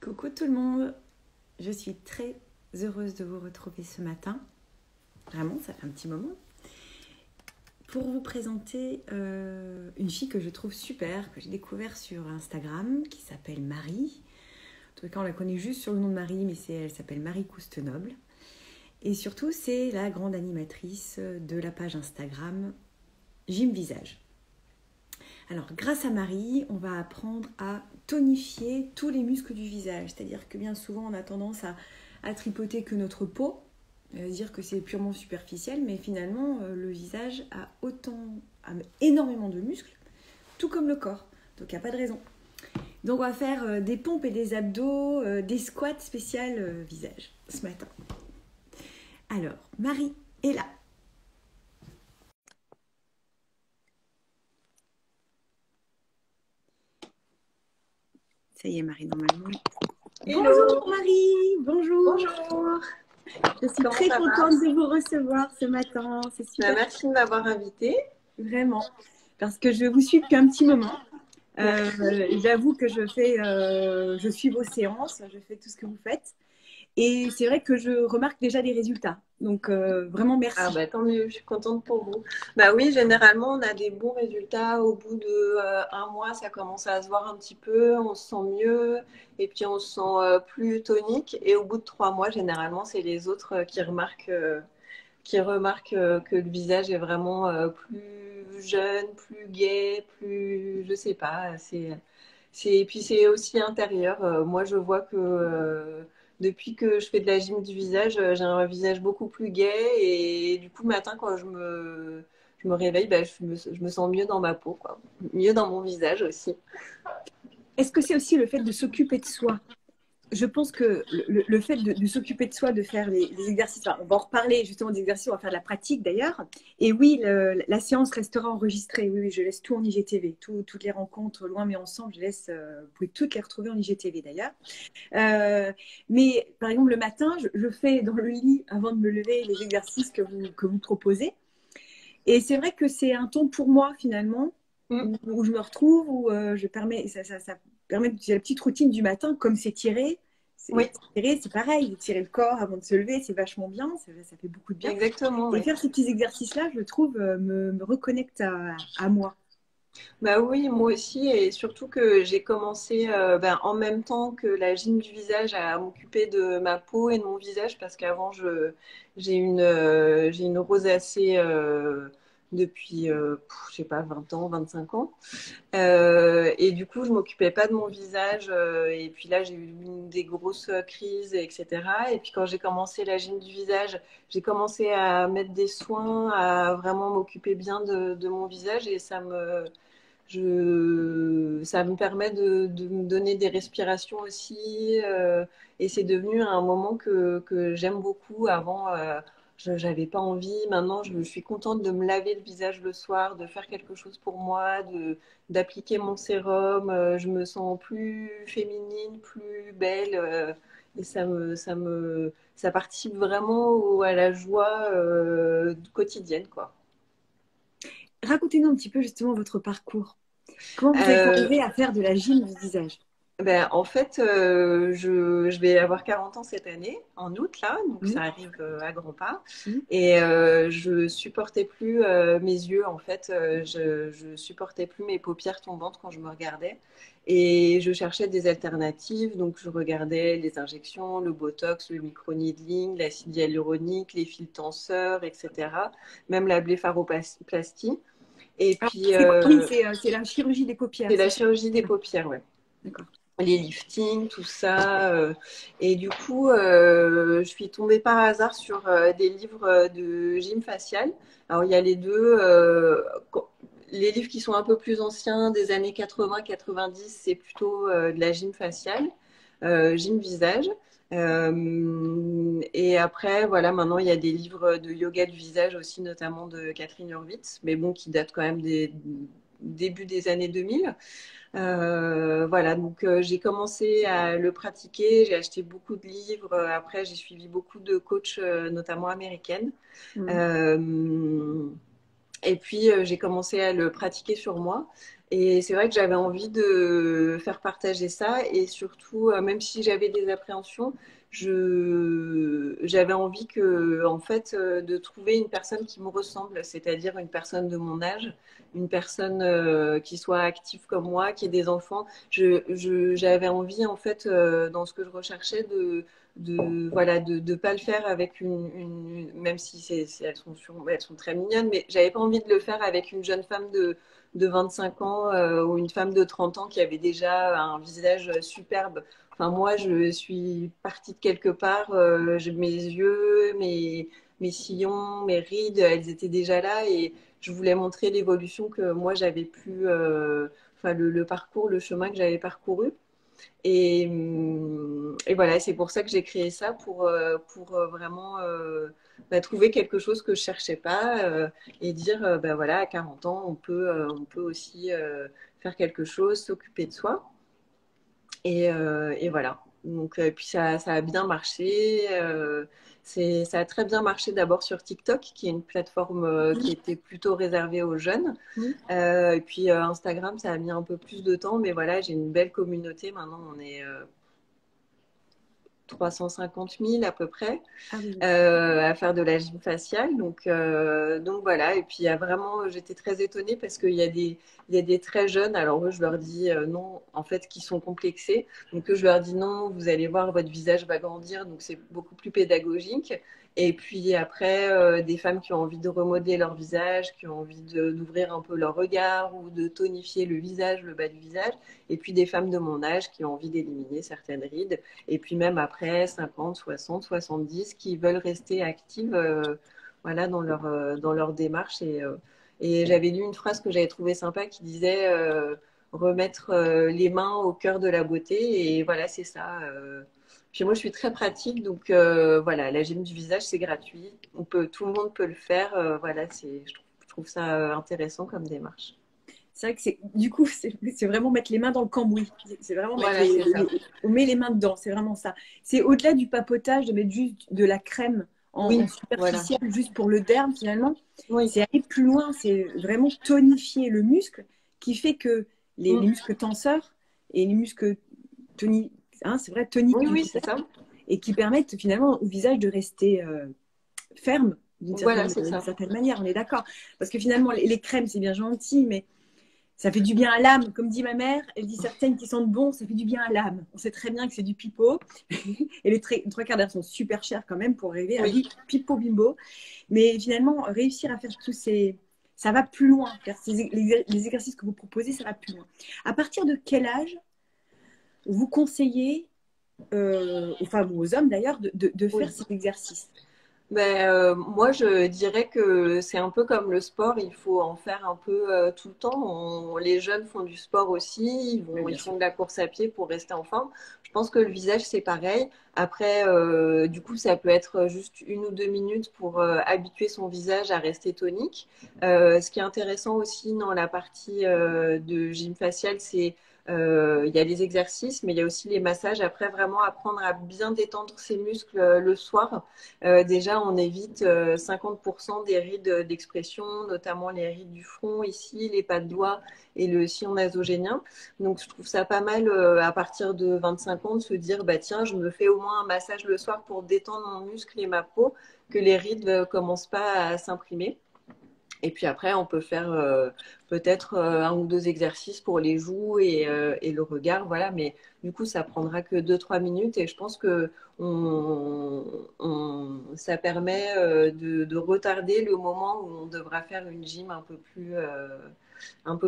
Coucou tout le monde, je suis très heureuse de vous retrouver ce matin. Vraiment, ça fait un petit moment. Pour vous présenter une fille que je trouve super, que j'ai découvert sur Instagram, qui s'appelle Marie. En tout cas, on la connaît juste sur le nom de Marie, mais elle s'appelle Marie Coustenoble. Et surtout, c'est la grande animatrice de la page Instagram Gym Visage. Alors, grâce à Marie, on va apprendre à tonifier tous les muscles du visage. C'est-à-dire que bien souvent, on a tendance à tripoter que notre peau, dire que c'est purement superficiel, mais finalement, le visage a énormément de muscles, tout comme le corps. Donc, il n'y a pas de raison. Donc, on va faire des pompes et des abdos, des squats spéciales visage ce matin. Alors, Marie est là. Ça y est, Marie, normalement. Hello. Bonjour Marie, bonjour. Bonjour. Je suis Comment très ça va? contente de vous recevoir ce matin. C'est super. Merci de m'avoir invitée. Vraiment. Parce que je vous suis depuis un petit moment. Merci. J'avoue que je suis vos séances, je fais tout ce que vous faites. Et c'est vrai que je remarque déjà des résultats. Donc, vraiment, Ah merci. bah tant mieux, je suis contente pour vous. Bah oui, généralement on a des bons résultats au bout de un mois, ça commence à se voir un petit peu, on se sent mieux et puis on se sent plus tonique. Et au bout de 3 mois, généralement c'est les autres qui remarquent que le visage est vraiment plus jeune, plus gai, plus je sais pas. Et puis c'est aussi intérieur. Moi, je vois que depuis que je fais de la gym du visage, j'ai un visage beaucoup plus gai et du coup, le matin, quand je me réveille, bah, je me sens mieux dans ma peau, quoi. Mieux dans mon visage aussi. Est-ce que c'est aussi le fait de s'occuper de soi? Je pense que le fait de s'occuper de soi, de faire les exercices, enfin, on va en reparler justement des exercices, on va faire de la pratique d'ailleurs. Et oui, la séance restera enregistrée. Oui, oui, je laisse tout en IGTV. Toutes les rencontres loin mais ensemble, vous pouvez toutes les retrouver en IGTV d'ailleurs. Mais par exemple, le matin, je fais dans le lit, avant de me lever, les exercices que vous proposez. Et c'est vrai que c'est un temps pour moi finalement, Mm. où je me retrouve, où ça permet de la petite routine du matin, comme s'étirer. Oui, C'est pareil, étirer le corps avant de se lever, c'est vachement bien, ça fait beaucoup de bien. exactement, Et oui. faire ces petits exercices-là, je trouve, me reconnecte à moi. Bah oui, moi aussi, et surtout que j'ai commencé ben, en même temps que la gym du visage à m'occuper de ma peau et de mon visage parce qu'avant j'ai une rosacée depuis je sais pas 20 ans, 25 ans. Et du coup, je m'occupais pas de mon visage et puis là j'ai eu des grosses crises, etc. Et puis quand j'ai commencé la gym du visage, j'ai commencé à mettre des soins, à vraiment m'occuper bien de mon visage et ça me permet de me donner des respirations aussi. Et c'est devenu un moment que j'aime beaucoup. Avant, je n'avais pas envie. Maintenant, je suis contente de me laver le visage le soir, de faire quelque chose pour moi, d'appliquer mon sérum. Je me sens plus féminine, plus belle. Et ça participe vraiment à la joie quotidienne, quoi. Racontez-nous un petit peu justement votre parcours. Comment vous êtes Euh, arrivé à faire de la gym du visage? Ben, en fait, je vais avoir 40 ans cette année, en août, là, donc Mmh, ça arrive à grands pas. mmh. Et je supportais plus mes yeux, en fait, je supportais plus mes paupières tombantes quand je me regardais. Et je cherchais des alternatives, donc je regardais les injections, le botox, le microneedling, l'acide hyaluronique, les fils tenseurs, etc. Même la blépharoplastie. Et Ah, puis, oui, c'est la chirurgie des paupières, c'est c'est la ça? chirurgie des D'accord, paupières, ouais. d'accord. Les liftings, tout ça. Et du coup, je suis tombée par hasard sur des livres de gym facial. Alors, il y a les deux. Les livres qui sont un peu plus anciens, des années 80-90, c'est plutôt de la gym faciale, gym visage. Et après, voilà, maintenant, il y a des livres de yoga du visage aussi, notamment de Catherine Hurwitz, mais bon, qui datent quand même des débuts des années 2000. Voilà, donc j'ai commencé à le pratiquer, j'ai acheté beaucoup de livres, après j'ai suivi beaucoup de coachs, notamment américaines. Mmh. Euh, et puis j'ai commencé à le pratiquer sur moi. Et c'est vrai que j'avais envie de faire partager ça et surtout, même si j'avais des appréhensions, j'avais envie en fait, de trouver une personne qui me ressemble, c'est-à-dire une personne de mon âge, une personne qui soit active comme moi, qui ait des enfants. J'avais envie, en fait, dans ce que je recherchais, voilà, de pas le faire avec même si elles sont très mignonnes, mais j'avais pas envie de le faire avec une jeune femme de 25 ans ou une femme de 30 ans qui avait déjà un visage superbe. Enfin, moi, je suis partie de quelque part. Mes yeux, mes sillons, mes rides, elles étaient déjà là et je voulais montrer l'évolution que moi j'avais pu, enfin le parcours, le chemin que j'avais parcouru. Et voilà, c'est pour ça que j'ai créé ça, pour vraiment trouver quelque chose que je cherchais pas et dire, ben voilà, à 40 ans, on peut aussi faire quelque chose, s'occuper de soi. Et voilà. Donc, puis ça a bien marché. Ça a très bien marché d'abord sur TikTok, qui est une plateforme qui était plutôt réservée aux jeunes. Et puis Instagram, ça a mis un peu plus de temps, mais voilà, j'ai une belle communauté. Maintenant, on est 350 000 à peu près Ah oui. à faire de la gym faciale. Donc voilà. Et puis il y a vraiment, j'étais très étonnée parce il y a des très jeunes. Alors eux, je leur dis non, en fait, qui sont complexés. Donc eux, je leur dis non, vous allez voir, votre visage va grandir. Donc c'est beaucoup plus pédagogique. Et puis après, des femmes qui ont envie de remodeler leur visage, qui ont envie d'ouvrir un peu leur regard ou de tonifier le visage, le bas du visage. Et puis des femmes de mon âge qui ont envie d'éliminer certaines rides. Et puis même après 50, 60, 70 qui veulent rester actives voilà, dans leur démarche. Et j'avais lu une phrase que j'avais trouvée sympa qui disait remettre les mains au cœur de la beauté. Et voilà, c'est ça. Puis moi, je suis très pratique, donc voilà, la gym du visage, c'est gratuit. Tout le monde peut le faire. Voilà, je trouve ça intéressant comme démarche. C'est vrai que du coup, c'est vraiment mettre les mains dans le cambouis. C'est vraiment mettre Voilà, c'est ça. on met les mains dedans. C'est vraiment ça. C'est au-delà du papotage de mettre juste de la crème en Oui, voilà. superficiel juste pour le derme finalement. Oui. C'est aller plus loin. C'est vraiment tonifier le muscle qui fait que les Mm. muscles tenseurs et les muscles toniques, hein, c'est vrai, toniques Oui, du oui, visage c'est ça. et qui permettent finalement au visage de rester ferme Voilà, c'est d'une ça. certaine manière. On est d'accord. Parce que finalement, les crèmes, c'est bien gentil, mais ça fait du bien à l'âme, comme dit ma mère. Elle dit certaines qui sentent bon, ça fait du bien à l'âme. On sait très bien que c'est du pipeau. Et les trois quarts d'heure sont super chers quand même pour rêver à Oui. du pipeau bimbo. Mais finalement, réussir à faire tous ces... Ça va plus loin. Les exercices que vous proposez, ça va plus loin. À partir de quel âge vous conseillez, aux femmes ou aux hommes d'ailleurs, de faire Oui. ces exercices? Ben, moi, je dirais que c'est un peu comme le sport, il faut en faire un peu tout le temps. Les jeunes font du sport aussi, Oui, ils bien sûr. font de la course à pied pour rester en forme. Je pense que le visage, c'est pareil. Après, du coup, ça peut être juste 1 ou 2 minutes pour habituer son visage à rester tonique. Ce qui est intéressant aussi dans la partie de gym facial, c'est il y a les exercices, mais il y a aussi les massages. Après, vraiment apprendre à bien détendre ses muscles le soir. Déjà, on évite 50% des rides d'expression, notamment les rides du front ici, les pas de doigts et le sillon nasogénien. Donc, je trouve ça pas mal à partir de 25 ans de se dire, bah tiens, je me fais au moins un massage le soir pour détendre mon muscle et ma peau, que les rides ne commencent pas à s'imprimer. Et puis après, on peut faire peut-être 1 ou 2 exercices pour les joues et le regard, voilà. Mais du coup, ça prendra que 2, 3 minutes et je pense que ça permet de retarder le moment où on devra faire une gym un peu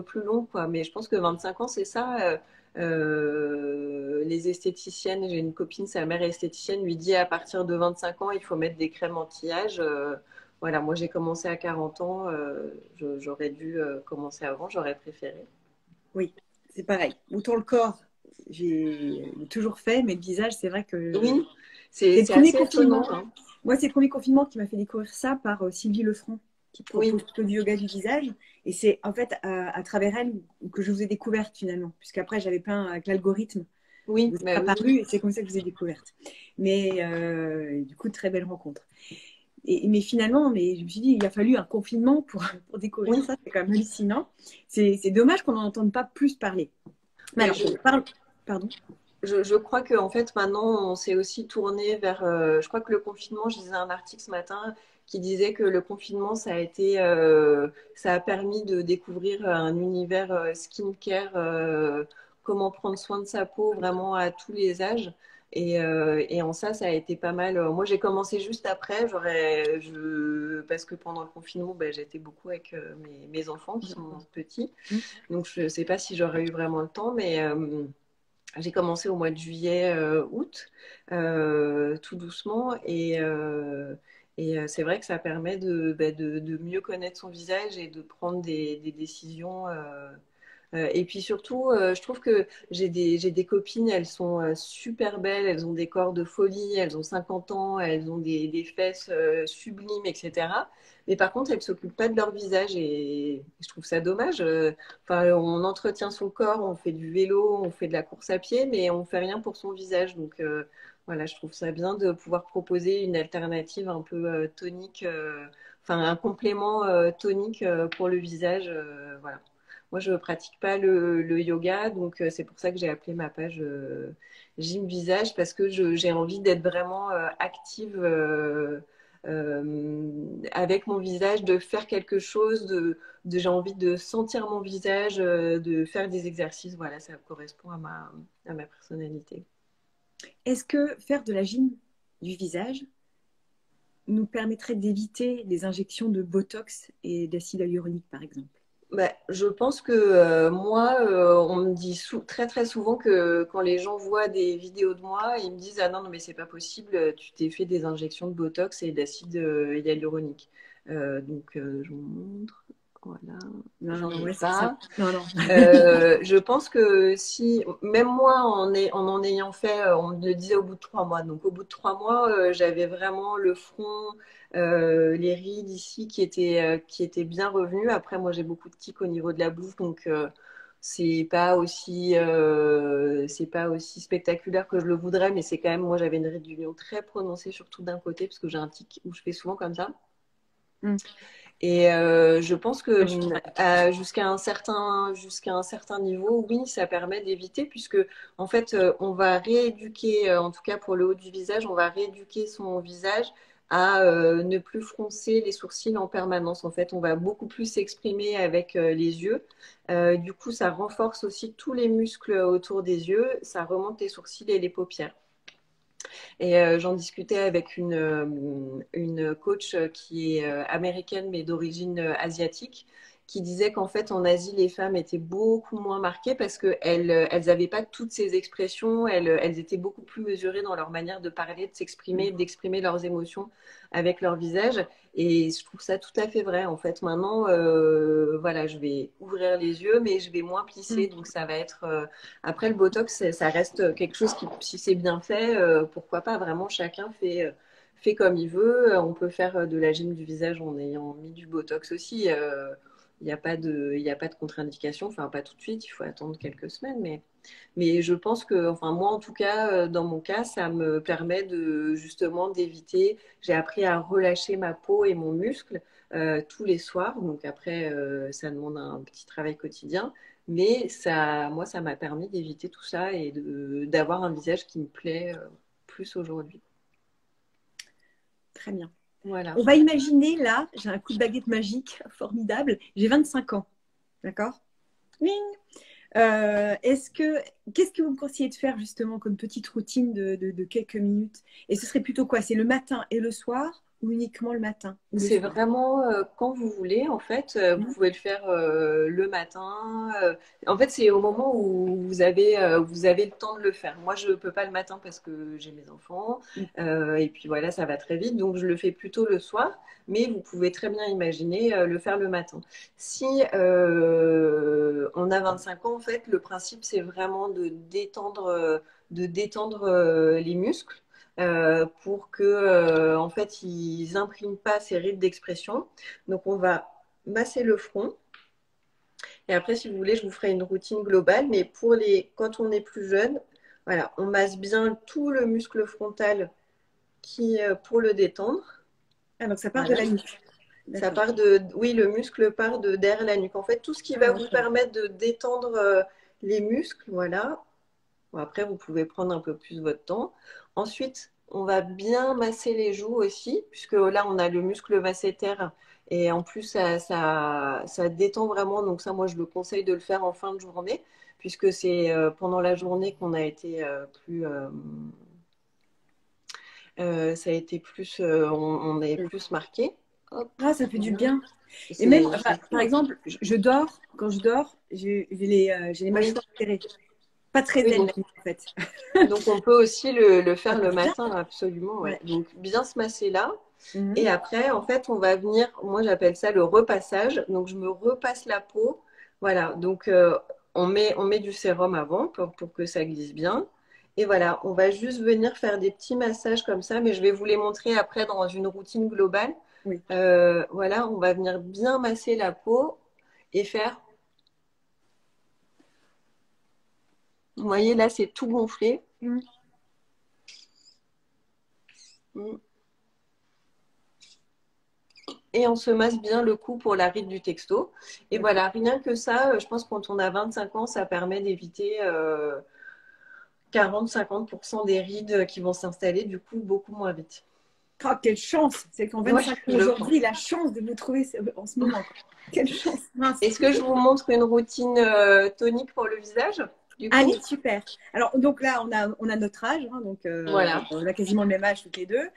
plus long, quoi. Mais je pense que 25 ans, c'est ça. Les esthéticiennes, j'ai une copine, sa mère est esthéticienne, lui dit à partir de 25 ans, il faut mettre des crèmes anti-âge. Voilà, moi j'ai commencé à 40 ans, j'aurais dû commencer avant, j'aurais préféré. Oui, c'est pareil. Autant le corps, j'ai toujours fait, mais le visage, c'est vrai que Oui, c'est le c'est premier assez confinement. étonnant, hein. Moi, c'est le premier confinement qui m'a fait découvrir ça par Sylvie Lefranc, qui Oui, propose plutôt du yoga du visage. Et c'est en fait à travers elle que je vous ai découverte finalement, puisqu'après, j'avais plein avec l'algorithme. oui, Vous êtes bah oui, oui. apparu et c'est comme ça que je vous ai découverte. Mais du coup, très belle rencontre. mais finalement, je me suis dit, il a fallu un confinement pour découvrir Oui, ça. C'est quand même hallucinant. C'est dommage qu'on n'en entende pas plus parler. Mais mais alors, je parle. Pardon. je crois qu'en fait, maintenant, on s'est aussi tourné vers. Je crois que le confinement, je lisais un article ce matin qui disait que le confinement, ça a permis de découvrir un univers skincare, comment prendre soin de sa peau vraiment à tous les âges. Et en ça, ça a été pas mal. Moi, j'ai commencé juste après, parce que pendant le confinement, ben, j'étais beaucoup avec mes enfants qui sont petits. Donc, je ne sais pas si j'aurais eu vraiment le temps, mais j'ai commencé au mois de juillet, août, tout doucement. Et c'est vrai que ça permet de mieux connaître son visage et de prendre des décisions. Et puis surtout, je trouve que j'ai des copines, elles sont super belles, elles ont des corps de folie, elles ont 50 ans, elles ont des fesses sublimes, etc. Mais par contre, elles ne s'occupent pas de leur visage et je trouve ça dommage. Enfin, on entretient son corps, on fait du vélo, on fait de la course à pied, mais on ne fait rien pour son visage. Donc voilà, je trouve ça bien de pouvoir proposer une alternative un peu tonique, enfin un complément tonique pour le visage. Voilà. Moi, je ne pratique pas le yoga, donc c'est pour ça que j'ai appelé ma page Gym Visage, parce que j'ai envie d'être vraiment active avec mon visage, de faire quelque chose, j'ai envie de sentir mon visage, de faire des exercices. Voilà, ça correspond à ma personnalité. Est-ce que faire de la gym du visage nous permettrait d'éviter les injections de Botox et d'acide hyaluronique, par exemple? Bah, je pense que moi, on me dit très très souvent que quand les gens voient des vidéos de moi, ils me disent: ah non, non mais c'est pas possible, tu t'es fait des injections de Botox et d'acide hyaluronique. Je vous montre. Voilà, Non, j'en non, ai ouais, c'est ça. pas. Non, non. Je pense que si, même moi, en ayant fait, on me le disait au bout de 3 mois. Donc, au bout de 3 mois, j'avais vraiment le front, les rides ici qui étaient bien revenues. Après, moi, j'ai beaucoup de tics au niveau de la bouche, donc c'est pas aussi spectaculaire que je le voudrais, mais c'est quand même, moi, j'avais une réduction très prononcée, surtout d'un côté, parce que j'ai un tic où je fais souvent comme ça. Mm. Et je pense que Ouais, je suis très- jusqu'à un certain niveau, oui, ça permet d'éviter, puisque en fait, on va rééduquer, en tout cas pour le haut du visage, on va rééduquer son visage à ne plus froncer les sourcils en permanence. En fait, on va beaucoup plus s'exprimer avec les yeux. Du coup, ça renforce aussi tous les muscles autour des yeux, ça remonte les sourcils et les paupières. Et j'en discutais avec une coach qui est américaine mais d'origine asiatique, qui disait qu'en fait en Asie les femmes étaient beaucoup moins marquées parce qu'elles n'avaient pas toutes ces expressions, elles étaient beaucoup plus mesurées dans leur manière de parler, de s'exprimer, d'exprimer leurs émotions avec leur visage. Et je trouve ça tout à fait vrai. En fait, maintenant, voilà, je vais ouvrir les yeux, mais je vais moins plisser. Mm. Donc, ça va être après, le Botox, ça reste quelque chose qui, si c'est bien fait, pourquoi pas. Vraiment, chacun fait comme il veut. On peut faire de la gym du visage en ayant mis du Botox aussi. Il n'y a pas de contre-indication. Enfin, pas tout de suite. Il faut attendre quelques semaines. Mais je pense que, enfin, moi, en tout cas, dans mon cas, ça me permet de justement d'éviter. J'ai appris à relâcher ma peau et mon muscle tous les soirs. Donc après, ça demande un petit travail quotidien. Mais ça, moi, ça m'a permis d'éviter tout ça et d'avoir un visage qui me plaît plus aujourd'hui. Très bien. Voilà. On va imaginer là, j'ai un coup de baguette magique formidable. J'ai 25 ans. D'accord? Wing. Qu'est-ce que vous me conseillez de faire justement comme petite routine de quelques minutes? Et ce serait plutôt quoi? C'est le matin et le soir ou uniquement le matin ou le C'est soir? vraiment quand vous voulez, en fait, vous Mhm. pouvez le faire le matin. En fait, c'est au moment où vous avez le temps de le faire. Moi, je ne peux pas le matin parce que j'ai mes enfants. Et puis voilà, ça va très vite. Donc, je le fais plutôt le soir. Mais vous pouvez très bien imaginer le faire le matin. Si on a 25 ans, en fait, le principe, c'est vraiment de détendre les muscles pour que en fait ils n'impriment pas ces rides d'expression. Donc on va masser le front et après si vous voulez je vous ferai une routine globale, mais quand on est plus jeune, voilà, on masse bien tout le muscle frontal pour le détendre. Ah, donc ça part de Voilà. la nuque. Ça D'accord. part de, oui, le muscle part de derrière la nuque. En fait, tout ce qui va Ah, vous ok. permettre de détendre les muscles, voilà. Bon, après, vous pouvez prendre un peu plus votre temps. Ensuite, on va bien masser les joues aussi, puisque là, on a le muscle masséter. Et en plus, ça détend vraiment. Donc ça, moi, je le conseille de le faire en fin de journée, puisque c'est pendant la journée qu'on a été plus... ça a été plus... on est plus marqué. Hop, Ah, ça fait du voilà. bien. Et même, C'est enfin, fou, par hein. exemple, je dors, quand je dors, j'ai les Oui, mâchoires serrées. Pas très oui, zen, donc la nuit, en fait. on peut aussi le Ça faire fait le du bien. matin, absolument, ouais. Ouais. Donc bien se masser là. Et Mhm. après, en fait, on va venir, moi j'appelle ça le repassage. Donc je me repasse la peau. Voilà, donc on met du sérum avant pour que ça glisse bien. Et voilà, on va juste venir faire des petits massages comme ça, mais je vais vous les montrer après dans une routine globale. Oui. Voilà, on va venir bien masser la peau et faire, vous voyez là, c'est tout gonflé. Mhm. Et on se masse bien le cou pour la ride du texto. Et D'accord. voilà, rien que ça, je pense que quand on a 25 ans, ça permet d'éviter 40-50% des rides qui vont s'installer, du coup, beaucoup moins vite. Ah, quelle chance! C'est qu'en Ouais, 25 ans je pense. aujourd'hui, la chance de vous trouver en ce moment, quoi. Quelle chance! Mince. Est-ce que je vous montre une routine tonique pour le visage, du coup? Allez, super. Alors, donc là, on a notre âge, hein, donc Voilà. on a quasiment le même âge toutes les deux.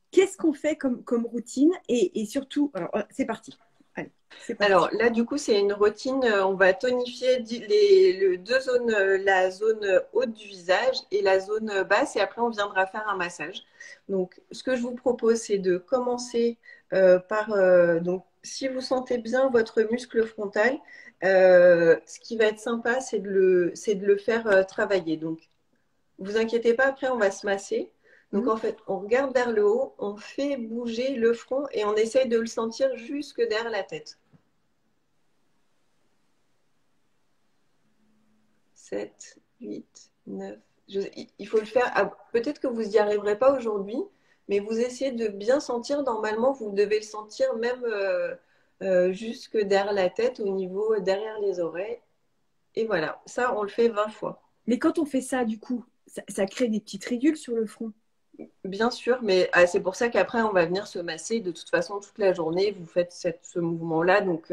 Qu'est-ce qu'on fait comme routine et surtout, alors, c'est parti. Allez, c'est parti. Alors là, du coup, c'est une routine. On va tonifier deux zones, la zone haute du visage et la zone basse, et après, on viendra faire un massage. Donc, ce que je vous propose, c'est de commencer par. Donc, si vous sentez bien votre muscle frontal, ce qui va être sympa, c'est de le faire travailler. Donc, vous inquiétez pas, après, on va se masser. Donc, Hmm. en fait, on regarde vers le haut, on fait bouger le front et on essaye de le sentir jusque derrière la tête. 7, 8, 9. Il faut le faire. Peut-être que vous n'y arriverez pas aujourd'hui, mais vous essayez de bien sentir. Normalement, vous devez le sentir même jusque derrière la tête, au niveau derrière les oreilles. Et voilà, ça, on le fait 20 fois. Mais quand on fait ça, du coup, ça crée des petites ridules sur le front. Bien sûr, mais c'est pour ça qu'après, on va venir se masser. De toute façon, toute la journée, vous faites ce mouvement-là. Donc,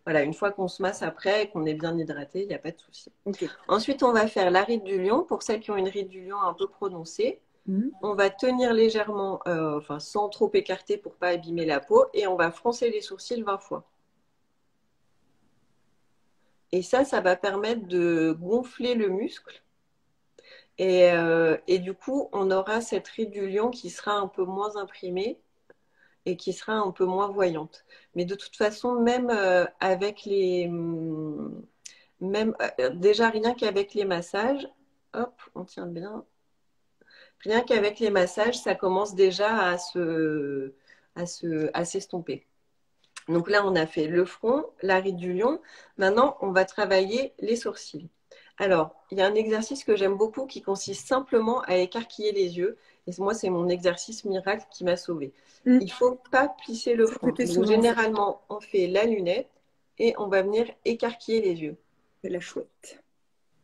voilà, une fois qu'on se masse après, qu'on est bien hydraté, il n'y a pas de souci. Ok. Ensuite, on va faire la ride du lion. Pour celles qui ont une ride du lion un peu prononcée, Hmm. on va tenir légèrement, enfin sans trop écarter pour pas abîmer la peau, et on va froncer les sourcils 20 fois. Et ça va permettre de gonfler le muscle. Et du coup, on aura cette ride du lion qui sera un peu moins imprimée et qui sera un peu moins voyante. Mais de toute façon, même avec même déjà rien qu'avec les massages, hop, on tient bien. Rien qu'avec les massages, ça commence déjà à s'estomper. Donc là, on a fait le front, la ride du lion. Maintenant, on va travailler les sourcils. Alors, il y a un exercice que j'aime beaucoup qui consiste simplement à écarquiller les yeux. Et moi, c'est mon exercice miracle qui m'a sauvée. Hmm. Il ne faut pas plisser le Ça se front. fait Donc, souvent, ça. généralement, on fait la lunette et on va venir écarquiller les yeux. C'est la chouette.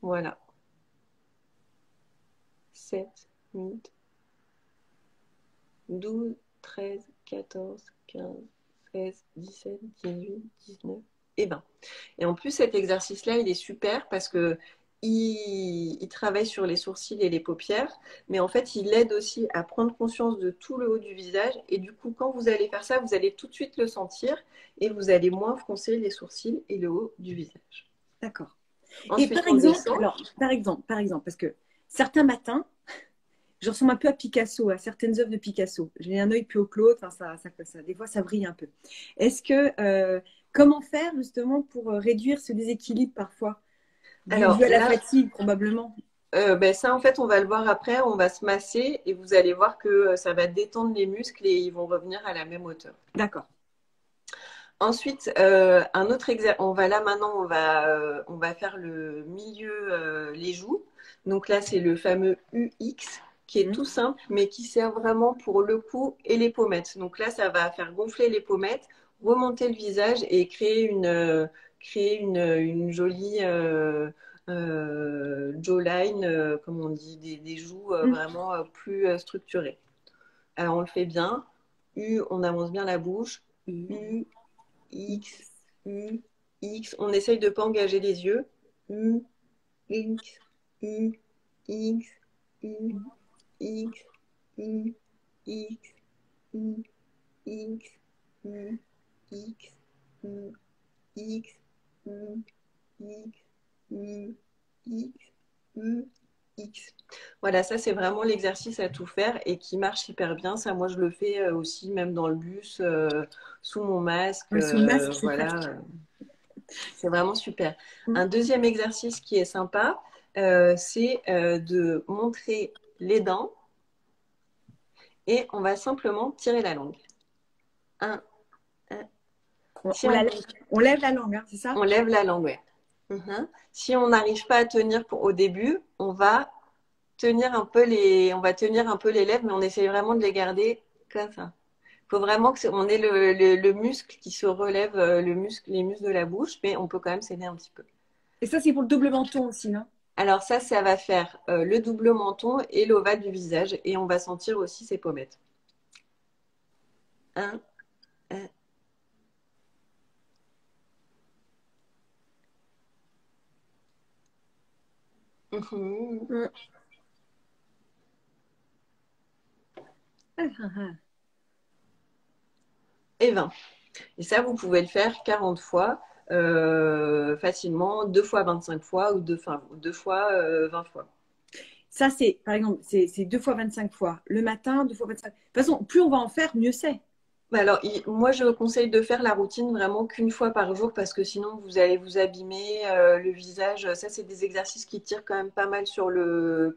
Voilà. 7, 8, 12, 13, 14, 15, 16, 17, 18, 19 et 20. Et en plus, cet exercice-là, il est super parce que il travaille sur les sourcils et les paupières, mais en fait, il aide aussi à prendre conscience de tout le haut du visage. Et du coup, quand vous allez faire ça, vous allez tout de suite le sentir et vous allez moins froncer les sourcils et le haut du visage. D'accord. Et Ensuite, on descend. par exemple, parce que certains matins, je ressemble un peu à Picasso, à certaines œuvres de Picasso. J'ai un œil plus haut que l'autre, enfin, des fois ça brille un peu. Est-ce que, comment faire justement pour réduire ce déséquilibre parfois, Alors dû à la là, fatigue probablement? ben ça, en fait, on va le voir après. On va se masser et vous allez voir que ça va détendre les muscles et ils vont revenir à la même hauteur. D'accord. Ensuite, un autre exercice. On va là maintenant, on va faire le milieu, les joues. Donc là, c'est le fameux UX qui est tout simple, mais qui sert vraiment pour le cou et les pommettes. Donc là, ça va faire gonfler les pommettes, remonter le visage et créer une jolie jawline, comme on dit, des joues vraiment plus structurées. Alors, on le fait bien. On avance bien la bouche. U, X, U, X. On essaye de ne pas engager les yeux. U, X, U, X, U, X, U, X, U, X, U, X, U, X, U, X, U, X, U, X. Voilà, ça c'est vraiment l'exercice à tout faire et qui marche hyper bien. Ça, moi je le fais aussi même dans le bus, sous mon masque. Ouais, sous le masque, c'est Voilà, pratique. c'est vraiment super. Un deuxième exercice qui est sympa, c'est de montrer les dents et on va simplement tirer la langue. Un, un. Si On lève la langue, hein, c'est ça? on lève la langue, ouais. Si on n'arrive pas à tenir au début, on va tenir un peu les lèvres, mais on essaye vraiment de les garder comme ça. Il faut vraiment qu'on ait le muscle qui se relève, les muscles de la bouche, mais on peut quand même s'aider un petit peu. Et ça, c'est pour le double menton aussi, non? Alors ça va faire le double menton et l'ovale du visage, et on va sentir aussi ses pommettes. Un, un. Et 20. Et ça, vous pouvez le faire 40 fois facilement, 2 fois 25 fois ou deux fois 20 fois. Ça, c'est, par exemple, c'est 2 fois 25 fois. Le matin, 2 fois 25. De toute façon, plus on va en faire, mieux c'est. Alors, moi, je conseille de faire la routine vraiment qu'une fois par jour parce que sinon, vous allez vous abîmer le visage. Ça, c'est des exercices qui tirent quand même pas mal sur le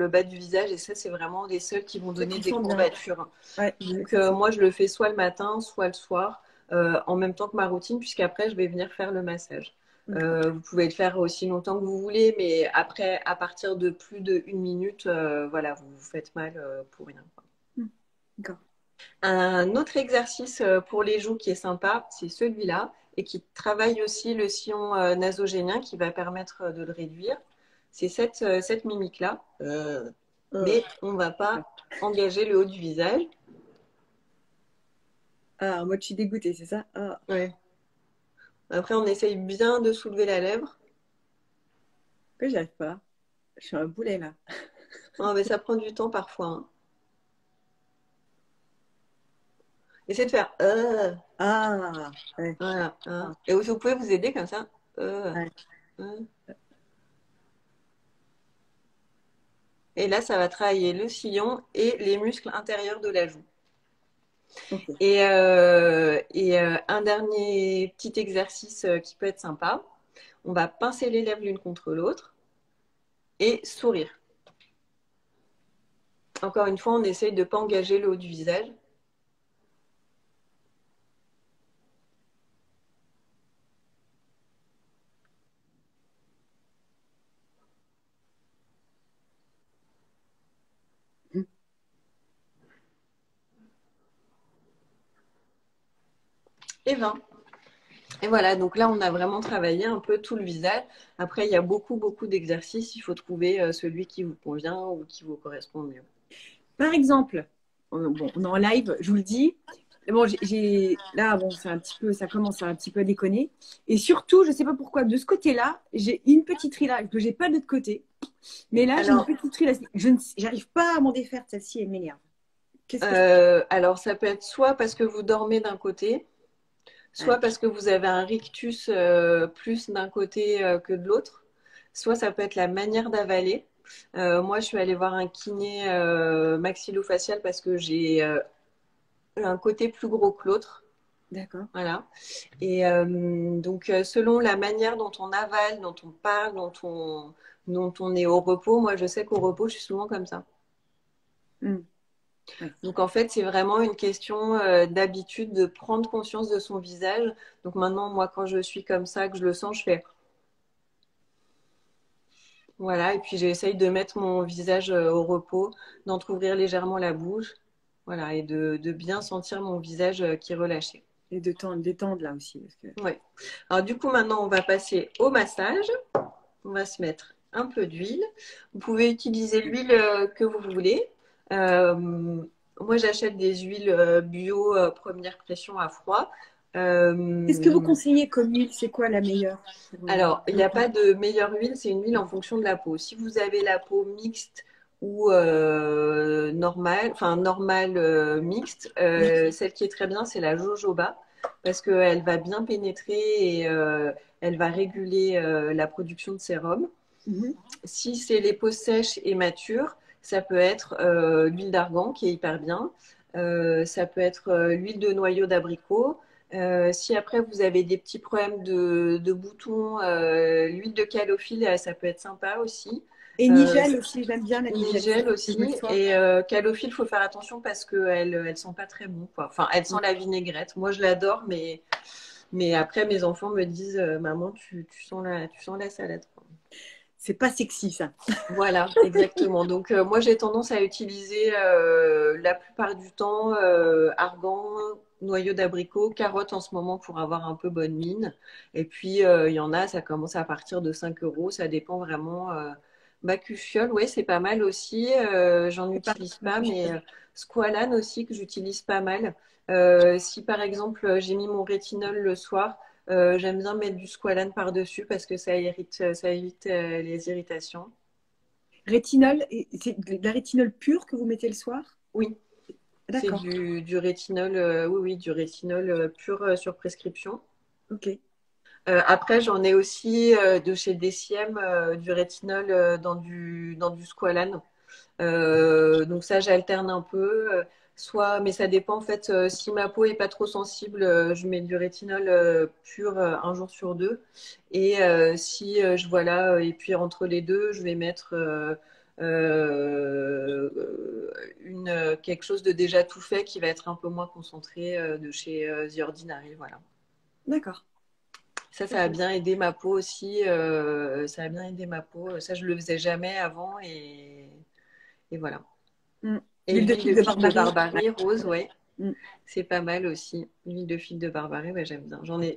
bas du visage et ça, c'est vraiment les seuls qui vont Ceux donner qui des sont bien. courbatures. Ouais, Donc, moi, je le fais soit le matin, soit le soir, en même temps que ma routine, puisqu'après, je vais venir faire le massage. Vous pouvez le faire aussi longtemps que vous voulez, mais après, à partir de plus d'une minute, voilà, vous vous faites mal pour rien. D'accord. Un autre exercice pour les joues qui est sympa, c'est celui-là et qui travaille aussi le sillon nasogénien qui va permettre de le réduire. C'est cette mimique-là, mais on ne va pas engager le haut du visage. Ah, moi, je suis dégoûtée, c'est ça? Ah. Ouais. Après, on essaye bien de soulever la lèvre. Pourquoi j'y arrive pas? Je suis un boulet, là. Oh, mais ça prend du temps parfois, hein. Essayez de faire Ah, ouais. voilà, Ah, hein. Et vous pouvez vous aider comme ça. ouais. Euh. Et là, ça va travailler le sillon et les muscles intérieurs de la joue. Ok. Et un dernier petit exercice qui peut être sympa. On va pincer les lèvres l'une contre l'autre et sourire. Encore une fois, on essaye de ne pas engager le haut du visage. Et 20. Et voilà, donc là, on a vraiment travaillé un peu tout le visage. Après, il y a beaucoup, beaucoup d'exercices. Il faut trouver celui qui vous convient ou qui vous correspond mieux. Par exemple, bon, on est en live, je vous le dis. Bon, là, bon, c'est un petit peu, ça commence à un petit peu à déconner. Et surtout, je ne sais pas pourquoi, de ce côté-là, j'ai une petite ride là, que j'ai pas de l'autre côté. Mais là, j'ai une Alors, petite ride là. J'arrive pas à m'en défaire de celle-ci, elle m'énerve. Qu'est-ce que je... alors, ça peut être soit parce que vous dormez d'un côté, soit Ouais. parce que vous avez un rictus plus d'un côté que de l'autre, soit ça peut être la manière d'avaler. Moi, je suis allée voir un kiné maxillofacial parce que j'ai un côté plus gros que l'autre. D'accord. Voilà. Et donc, selon la manière dont on avale, dont on parle, dont on est au repos, moi, je sais qu'au repos, je suis souvent comme ça. Ouais. Donc en fait, c'est vraiment une question d'habitude, de prendre conscience de son visage. Donc maintenant, moi, quand je suis comme ça, que je le sens, je fais. Voilà, et puis j'essaye de mettre mon visage au repos, d'entrouvrir légèrement la bouche, voilà, et de bien sentir mon visage qui est relâché. Et de détendre là aussi. Parce que... Ouais. Alors du coup, maintenant, on va passer au massage. On va se mettre un peu d'huile. Vous pouvez utiliser l'huile que vous voulez. Euh, Moi, j'achète des huiles bio première pression à froid. Qu'est-ce que vous Euh, conseillez comme huile? C'est quoi la meilleure? alors, il n'y a pas de meilleure huile, c'est une huile en fonction de la peau. Si vous avez la peau mixte ou normale, enfin normale mixte, celle qui est très bien, c'est la jojoba parce qu'elle va bien pénétrer et elle va réguler la production de sérum. Mhm. Si c'est les peaux sèches et matures, ça peut être l'huile d'argan qui est hyper bien. Ça peut être l'huile de noyau d'abricot. Si après vous avez des petits problèmes de boutons, l'huile de calophylle, ça peut être sympa aussi. Et Euh, Nigel aussi, j'aime bien la Nigel. C'est Nigel ce que je mets le aussi. soir. Et calophylle, il faut faire attention parce qu'elle sent pas très bon, quoi. Enfin, elle sent la vinaigrette. Moi, je l'adore, mais après, mes enfants me disent, maman, tu sens la salade, quoi. C'est pas sexy ça. Voilà, exactement. Donc, moi, j'ai tendance à utiliser la plupart du temps argan, noyau d'abricot, carotte en ce moment pour avoir un peu bonne mine. Et puis, il y en a, ça commence à partir de 5 euros. Ça dépend vraiment. Bacufiole, ouais, c'est pas mal aussi. J'en C'est pas utilise mal pas, que je mais fais. squalane aussi que j'utilise pas mal. Si par exemple j'ai mis mon rétinol le soir, j'aime bien mettre du squalane par-dessus parce que ça évite les irritations. Rétinol, c'est de la rétinol pure que vous mettez le soir? Oui, c'est D'accord, du rétinol, oui, oui, du rétinol pur sur prescription. ok. Après, j'en ai aussi de chez Deciem du rétinol dans du squalane. Donc ça, j'alterne un peu. Soit, mais ça dépend en fait. Si ma peau est pas trop sensible, je mets du rétinol pur un jour sur deux. Et si je vois là, et puis entre les deux, je vais mettre quelque chose de déjà tout fait qui va être un peu moins concentré de chez The Ordinary. Voilà. D'accord. Ça a Ok. bien aidé ma peau aussi. Ça a bien aidé ma peau. Ça, je le faisais jamais avant et voilà. Mm. Et L'huile de l'huile fil de de fil de barbarie. barbarie rose, ouais, Mm. c'est pas mal aussi. L'huile de fil de barbarie, ouais, j'aime bien. J'en ai,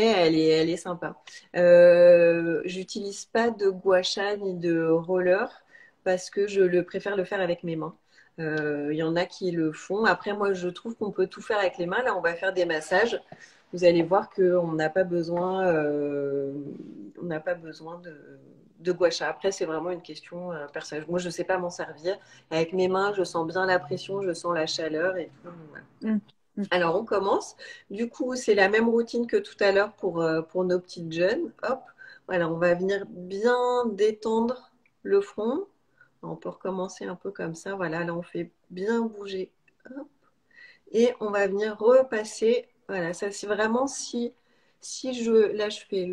elle est sympa. J'utilise pas de gua sha ni de roller parce que préfère le faire avec mes mains. Il y en a qui le font. Après, moi, je trouve qu'on peut tout faire avec les mains. Là, on va faire des massages. Vous allez voir qu'on n'a pas besoin, on n'a pas besoin de gua sha. Après, c'est vraiment une question personnelle. Moi, je ne sais pas m'en servir. Avec mes mains, je sens bien la pression, je sens la chaleur et tout. Voilà. Mm. Mm. Alors, on commence. Du coup, c'est la même routine que tout à l'heure pour nos petites jeunes. Hop, voilà, on va venir bien détendre le front. On peut recommencer un peu comme ça. Voilà, là, on fait bien bouger. Hop. Et on va venir repasser. Voilà, ça c'est vraiment si là je fais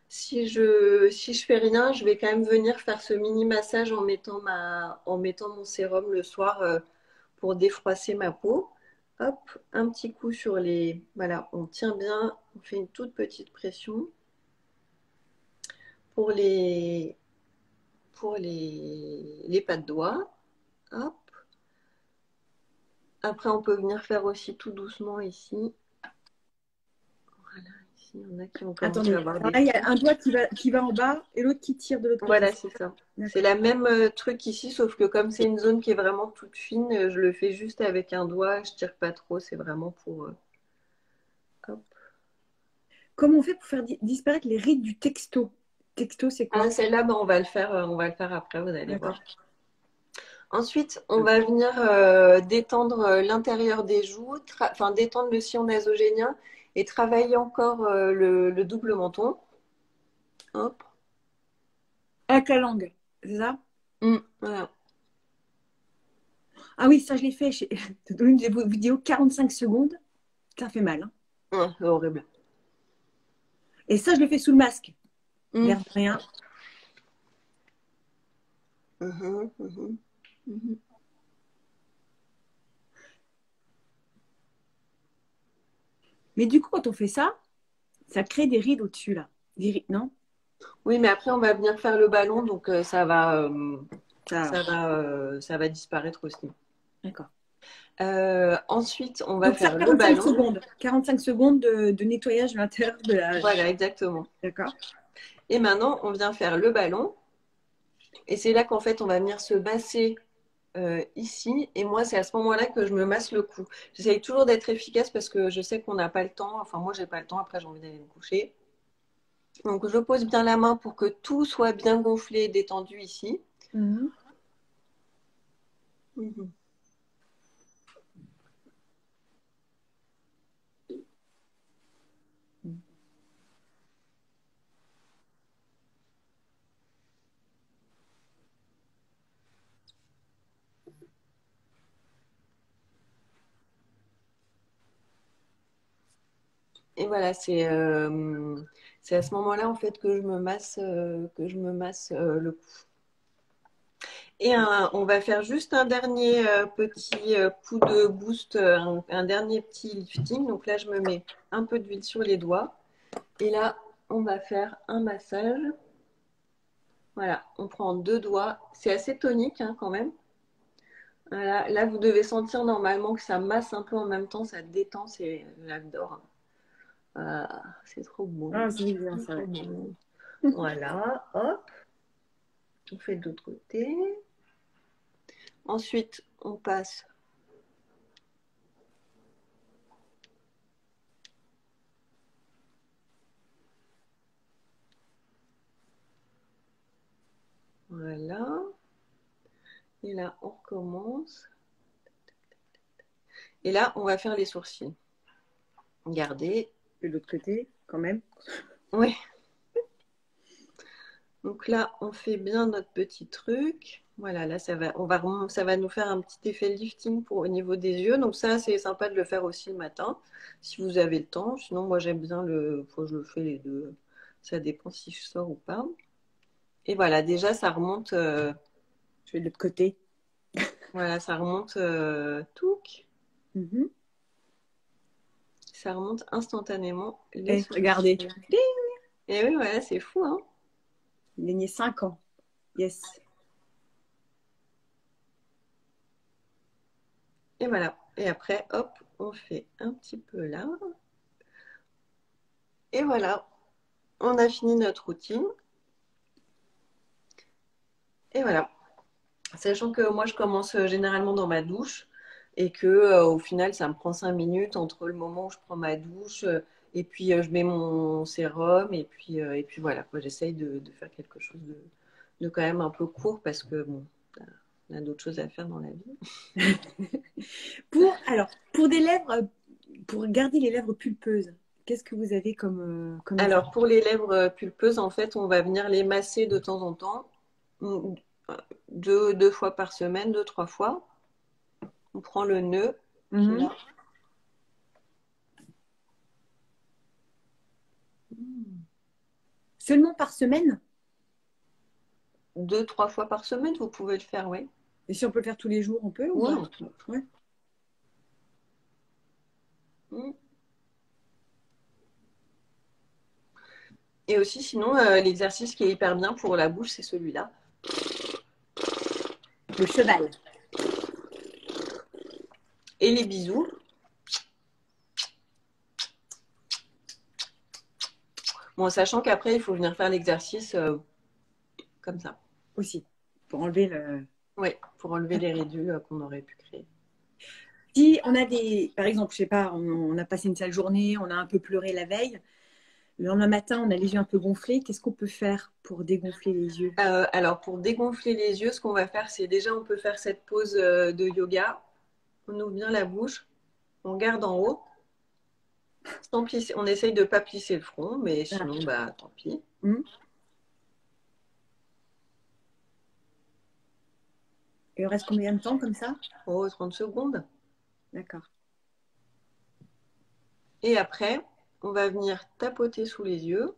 si je fais rien, je vais quand même venir faire ce mini massage en mettant mon sérum le soir pour défroisser ma peau. Hop, un petit coup sur voilà, on tient bien, on fait une toute petite pression pour les pas de doigts. Hop. Après, on peut venir faire aussi tout doucement ici. Voilà, ici, il y en a qui ont commencé à Attendez. avoir Alors des là, il y a trous. un doigt qui va en bas et l'autre qui tire de l'autre côté. Voilà, c'est ça. C'est D'accord. la même truc ici, sauf que comme c'est une zone qui est vraiment toute fine, je le fais juste avec un doigt, je tire pas trop, c'est vraiment pour... hop. Comment on fait pour faire disparaître les rides du texto? Texto, c'est Ah, quoi? celle-là, on va le faire après, vous allez voir. D'accord. Ensuite, on va venir détendre l'intérieur des joues, enfin détendre le sillon nasogénien et travailler encore le double menton. Hop. Avec la langue, c'est ça? Voilà. Ah oui, ça, je l'ai fait. J'ai une vidéo 45 secondes. Ça fait mal, hein. C'est horrible. Et ça, je le fais sous le masque. Mm. L'air de rien. Mhm, mhm, mhm. Mais du coup, quand on fait ça, ça crée des rides au-dessus, là. Non? Oui, mais après, on va venir faire le ballon, donc Ça, ça va disparaître aussi. d'accord. Ensuite, on va Donc faire faire le 45 ballon. secondes. 45 secondes de nettoyage de l'intérieur de la... Voilà, exactement. D'accord. Et maintenant, on vient faire le ballon. Et c'est là qu'en fait, on va venir se masser ici. Et moi, c'est à ce moment-là que je me masse le cou. J'essaye toujours d'être efficace parce que je sais qu'on n'a pas le temps. Enfin, moi, j'ai pas le temps. Après, j'ai envie d'aller me coucher. Donc, je pose bien la main pour que tout soit bien gonflé et détendu ici. Mhm. Mhm. Et voilà, c'est à ce moment-là en fait que je me masse le cou. Et on va faire juste un dernier petit coup de boost, un dernier petit lifting. Donc là, je me mets un peu d'huile sur les doigts. Et là, on va faire un massage. Voilà, on prend 2 doigts. C'est assez tonique hein, quand même. Voilà, là, vous devez sentir normalement que ça masse un peu en même temps, ça détend. J'adore. C'est trop bon. Ah, c'est bien C'est ça. trop Ouais. bon. Voilà, hop, on fait de l'autre côté. Ensuite, on passe. Voilà. Et là, on recommence. Et là, on va faire les sourcils. Regardez. De l'autre côté, quand même. Oui. Donc là, on fait bien notre petit truc. Voilà, là, ça va nous faire un petit effet lifting au niveau des yeux. Donc ça, c'est sympa de le faire aussi le matin, si vous avez le temps. Sinon, moi, j'aime bien je le fais les deux. Ça dépend si je sors ou pas. Et voilà, déjà, ça remonte. Je vais de l'autre côté. Voilà, ça remonte touc. Mhm. Ça remonte instantanément les Eh, sourcils. regardez. Et oui, voilà, c'est fou, hein. Il est né 5 ans. Yes. Et voilà. Et après, hop, on fait un petit peu là. Et voilà, on a fini notre routine. Et voilà. Sachant que moi, je commence généralement dans ma douche et que au final, ça me prend 5 minutes entre le moment où je prends ma douche et puis je mets mon sérum et puis voilà, quoi, j'essaye de faire quelque chose de quand même un peu court parce que bon, on a d'autres choses à faire dans la vie. Pour des lèvres, pour garder les lèvres pulpeuses, qu'est-ce que vous avez comme Alors, exercice? pour les lèvres pulpeuses, en fait, on va venir les masser de temps en temps, mm, deux fois par semaine, 2, 3 fois. On prend le nœud qui est Mhm. là. Mm. Seulement par semaine? 2, 3 fois par semaine, vous pouvez le faire, oui. Et si on peut le faire tous les jours, on peut ou Oui. pas? Ouais. Mm. Et aussi, sinon, l'exercice qui est hyper bien pour la bouche, c'est celui-là. Le cheval. Et les bisous. Bon, sachant qu'après, il faut venir faire l'exercice comme ça. Aussi. Pour enlever le. Oui, pour enlever les ridules qu'on aurait pu créer. Si on a des. Par exemple, je sais pas, on a passé une sale journée, on a un peu pleuré la veille. Le lendemain matin, on a les yeux un peu gonflés. Qu'est-ce qu'on peut faire pour dégonfler les yeux? Alors, pour dégonfler les yeux, ce qu'on va faire, c'est déjà, on peut faire cette pose de yoga. On ouvre bien la bouche, on garde en haut. Sans plisser, on essaye de ne pas plisser le front, mais Ah. sinon, bah, tant pis. Mhm. Et on reste combien de temps comme ça? Oh, 30 secondes. D'accord. Et après, on va venir tapoter sous les yeux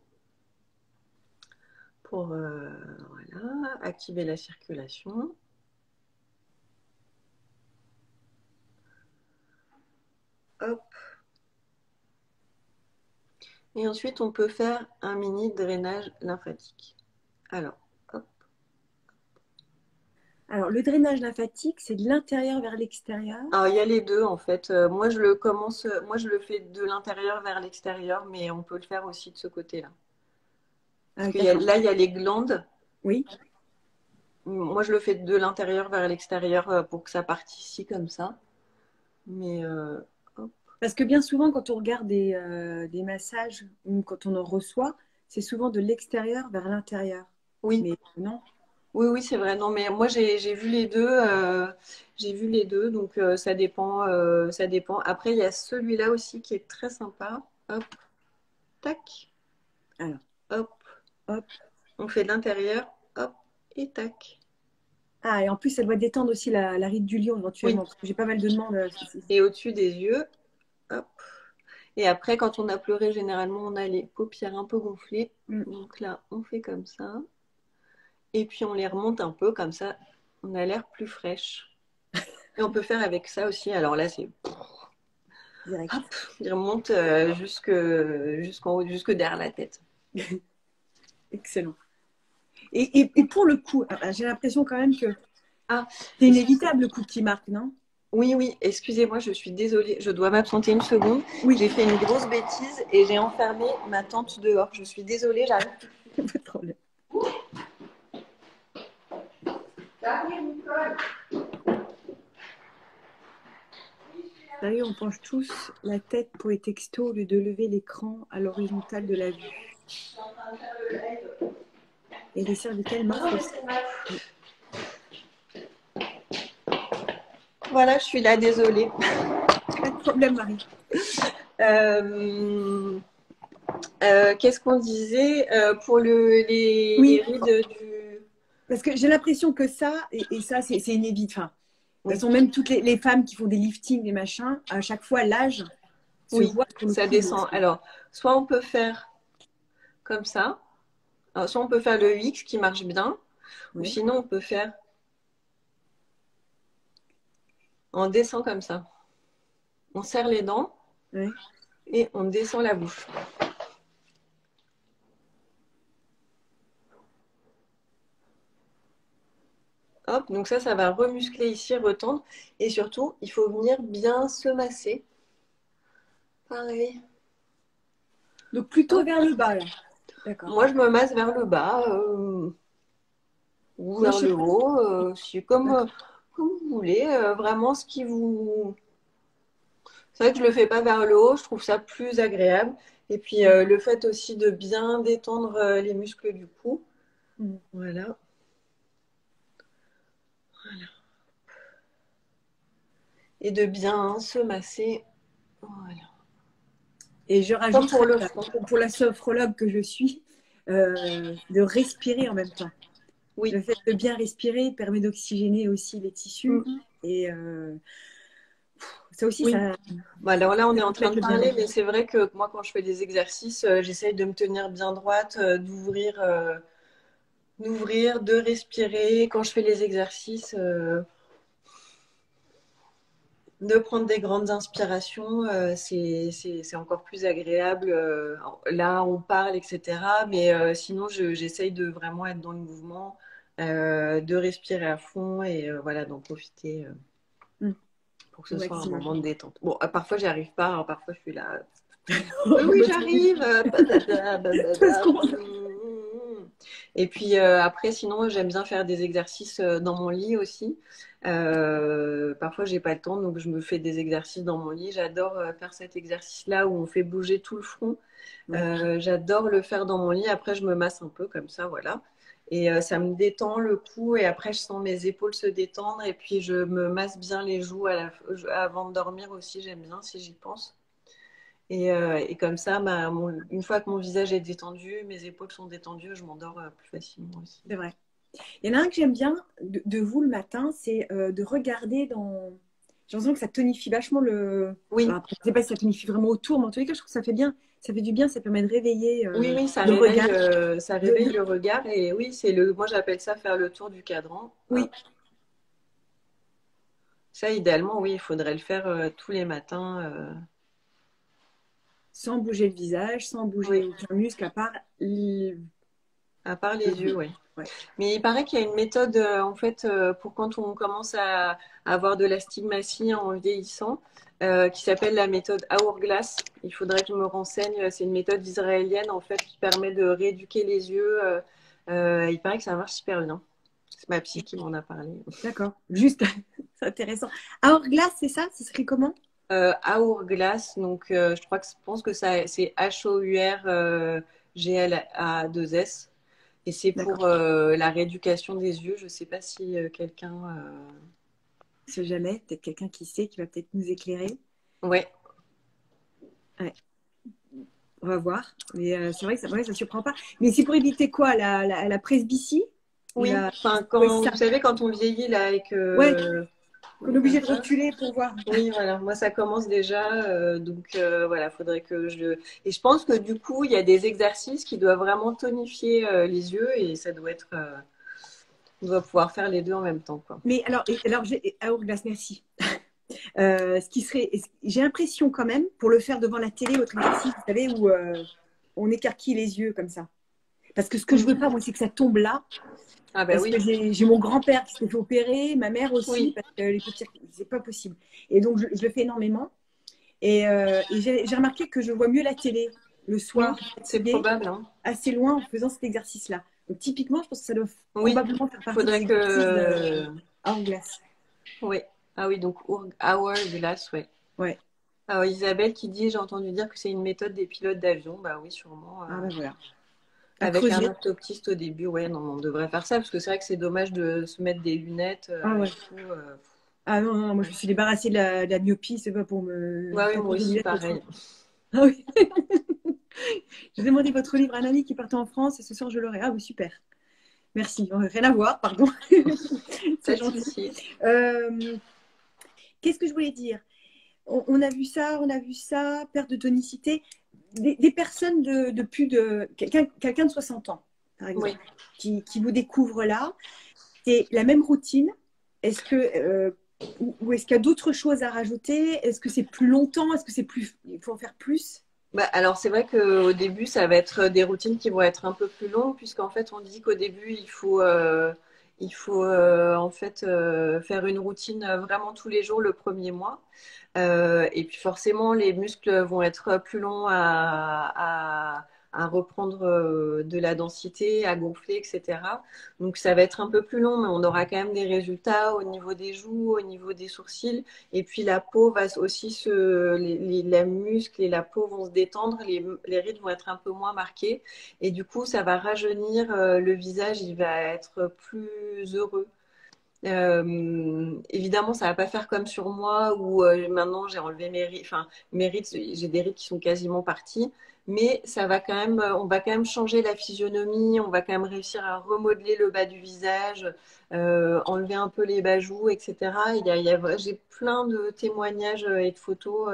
pour voilà, activer la circulation. Hop. Et ensuite, on peut faire un mini drainage lymphatique. Alors, hop. Alors, le drainage lymphatique, c'est de l'intérieur vers l'extérieur. Alors, il y a les deux en fait. Moi je le fais de l'intérieur vers l'extérieur, mais on peut le faire aussi de ce côté-là. Parce Ah, que d'accord. là, il y a les glandes. Oui. Moi, je le fais de l'intérieur vers l'extérieur pour que ça parte ici comme ça. Mais hop. Parce que bien souvent, quand on regarde des massages ou quand on en reçoit, c'est souvent de l'extérieur vers l'intérieur. Oui, Mais non. oui, oui, c'est vrai. Non, mais moi, j'ai vu les deux. J'ai vu les deux, donc ça dépend. Ça dépend. Après, il y a celui-là aussi qui est très sympa. Hop, tac, Alors, hop. hop. On fait de l'intérieur, hop, et tac. Ah, et en plus, ça doit détendre aussi la ride du lion Oui, éventuellement, parce que j'ai pas mal de demandes. et au-dessus des yeux, hop. Et après, quand on a pleuré, généralement, on a les paupières un peu gonflées. Mm. Donc là, on fait comme ça. Et puis, on les remonte un peu, comme ça, on a l'air plus fraîche. Et on peut faire avec ça aussi. Alors là, c'est hop, Direct. il remonte jusqu'en haut, jusque derrière la tête. Excellent. Et pour le coup, j'ai l'impression quand même que Ah, c'est excusez. inévitable le coup qui marque, non? Oui, oui, excusez-moi, je suis désolée. Je dois m'absenter une seconde. Oui, J'ai fait une grosse bêtise et j'ai enfermé ma tante dehors. Je suis désolée, j'arrive. pas de problème. Sérieux, on penche tous la tête pour les textos au lieu de lever l'écran à l'horizontale de la vue. Et les cervicales marquent aussi. Voilà, je suis là, désolée. Pas de problème, Marie. Euh, Qu'est-ce qu'on disait pour les Oui, rides du... parce que j'ai l'impression que ça, et ça, c'est inévitable. Enfin, de toute Oui, façon, même toutes les femmes qui font des liftings, des machins, à chaque fois, l'âge se oui, voit sur le ça coude descend. aussi. Alors, soit on peut faire comme ça, alors, soit on peut faire le X qui marche bien, ou Oui, sinon on peut faire en descend comme ça. On serre les dents oui. et on descend la bouche. Hop, donc ça va remuscler ici, retendre. Et surtout, il faut venir bien se masser. Pareil. Donc plutôt Hop. vers le bas, là. D'accord. Moi, je me masse vers le bas ou Non, je vers sais le pas. haut. C'est comme, D'accord. comme vous voulez. Vraiment, ce qui vous... C'est vrai que je le fais pas vers le haut. Je trouve ça plus agréable. Et puis, Mm, le fait aussi de bien détendre les muscles du cou. mm. Voilà. Et de bien se masser. Voilà. Et je Comme pour rajouterais, le là, front. pour la sophrologue que je suis, de respirer en même temps. Oui. Le fait de bien respirer permet d'oxygéner aussi les tissus. Mm. Et ça aussi, Oui. ça Bon, alors là, on est en train complète de le parler, bien-être. mais c'est vrai que moi, quand je fais des exercices, j'essaye de me tenir bien droite, d'ouvrir, de respirer. Quand je fais les exercices, de prendre des grandes inspirations, c'est encore plus agréable. Là, on parle, etc. Mais sinon, j'essaye de vraiment être dans le mouvement, de respirer à fond et voilà, d'en profiter Mm, pour que ce au soit un maximum. moment de détente. Bon, parfois, j'y arrive pas. Alors, parfois, je suis là. Oui, oui, Bah, j'arrive. Badada, ça se badada. comprend. Et puis après, sinon, j'aime bien faire des exercices dans mon lit aussi. Parfois, j'ai pas le temps, donc je me fais des exercices dans mon lit. J'adore faire cet exercice-là où on fait bouger tout le front. Oui. J'adore le faire dans mon lit. Après, je me masse un peu comme ça, voilà. Et ça me détend le cou. Et après, je sens mes épaules se détendre. Et puis, je me masse bien les joues avant de dormir aussi. J'aime bien si j'y pense. Et comme ça, une fois que mon visage est détendu, mes épaules sont détendues, je m'endors plus facilement aussi. C'est vrai. Il y en a un que j'aime bien de vous le matin, c'est de regarder dans. J'ai l'impression que ça tonifie vachement le. Oui, Alors après, je ne sais pas si ça tonifie vraiment autour, mais en tous les cas, je trouve que ça fait bien. Ça fait du bien, ça permet de réveiller oui, oui, le regard. ça De- réveille de- le regard. Et oui, moi j'appelle ça faire le tour du cadran. Hop. Oui, Ça, idéalement, oui, il faudrait le faire tous les matins. sans bouger le visage, sans bouger Oui, aucun muscle, à part à part le les yeux, nez. ouais. Ouais. Mais il paraît qu'il y a une méthode, en fait, pour quand on commence à avoir de l'astigmatie en vieillissant, qui s'appelle la méthode Hourglass. Il faudrait que je me renseigne. C'est une méthode israélienne, en fait, qui permet de rééduquer les yeux. Il paraît que ça marche super bien. C'est ma psy qui m'en a parlé. D'accord. Juste, c'est intéressant. Hourglass, c'est ça? Ce serait comment? Hourglass, donc je pense que ça, c'est Hourglas. Et c'est D'accord. pour la rééducation des yeux. Je ne sais pas si quelqu'un. Je sais jamais, peut-être quelqu'un qui sait, qui va peut-être nous éclairer. Ouais, Ouais, on va voir. Mais c'est vrai que ça, ouais, ça surprend pas. Mais c'est pour éviter quoi? La presbytie? Ou oui. la... Enfin, Ouais, quand ça. vous savez, quand on vieillit là et Ouais, que qu'on est comme obligé de ça. reculer pour voir. Oui, voilà. Moi, ça commence déjà. Donc voilà, faudrait que je. Et je pense que du coup, il y a des exercices qui doivent vraiment tonifier les yeux et ça doit être. On doit pouvoir faire les deux en même temps, quoi. Mais alors Hourglass, merci. Ce qui serait, j'ai l'impression quand même, pour le faire devant la télé, votre exercice, vous savez, où on écarquille les yeux comme ça. Parce que ce que je veux Mhm. pas, moi, c'est que ça tombe là. Ah ben Parce oui, que j'ai mon grand-père qui s'est fait opérer, ma mère aussi, oui. parce que les petits, c'est pas possible. Et donc, je le fais énormément. Et j'ai remarqué que je vois mieux la télé le Oui, soir, c'est fatiguée, probable, hein. assez loin en faisant cet exercice-là. Donc, typiquement, je pense que ça doit Oui, probablement faire partie des faudrait exercices que. à glace. Oui. Ah oui, donc Hourglass, ouais. Ouais. Alors, Isabelle qui dit, j'ai entendu dire que c'est une méthode des pilotes d'avion. Bah oui, sûrement. Ah ben voilà. À Avec un creuser. orthoptiste au début, ouais, non, on devrait faire ça parce que c'est vrai que c'est dommage de se mettre des lunettes Ah et ouais. tout. Ah non, non, moi je Ouais. me suis débarrassée de la myopie, c'est pas pour me Ouais, oui, pas moi pour des aussi, lunettes trop pareil. trop. Ah oui. J'ai demandé votre livre à un ami qui partait en France et ce soir je l'aurai. Ah oui, super. Merci. Rien à voir, pardon. Pas C'est de gentil. souci. Euh, Qu'est-ce que je voulais dire? On a vu ça, on a vu ça, perte de tonicité. Des personnes de plus de... Quelqu'un de 60 ans, par Oui. exemple, qui vous découvre là, c'est la même routine. Est-ce que... ou est-ce qu'il y a d'autres choses à rajouter? Est-ce que c'est plus longtemps? Est-ce que c'est plus... Il faut en faire plus? Bah, alors c'est vrai qu'au début, ça va être des routines qui vont être un peu plus longues, puisqu'en fait, on dit qu'au début, il faut en fait faire une routine vraiment tous les jours le premier mois. Et puis forcément, les muscles vont être plus longs à reprendre de la densité, à gonfler, etc. Donc ça va être un peu plus long, mais on aura quand même des résultats au niveau des joues, au niveau des sourcils. Et puis la peau va aussi la muscle et la peau vont se détendre, les rides vont être un peu moins marquées. Et du coup, ça va rajeunir le visage, il va être plus heureux. Évidemment, ça va pas faire comme sur moi où maintenant j'ai enlevé mes rides, enfin mes rides, j'ai des rides qui sont quasiment parties, mais ça va quand même, on va quand même changer la physionomie, on va quand même réussir à remodeler le bas du visage, enlever un peu les bajoux, etc. J'ai plein de témoignages et de photos.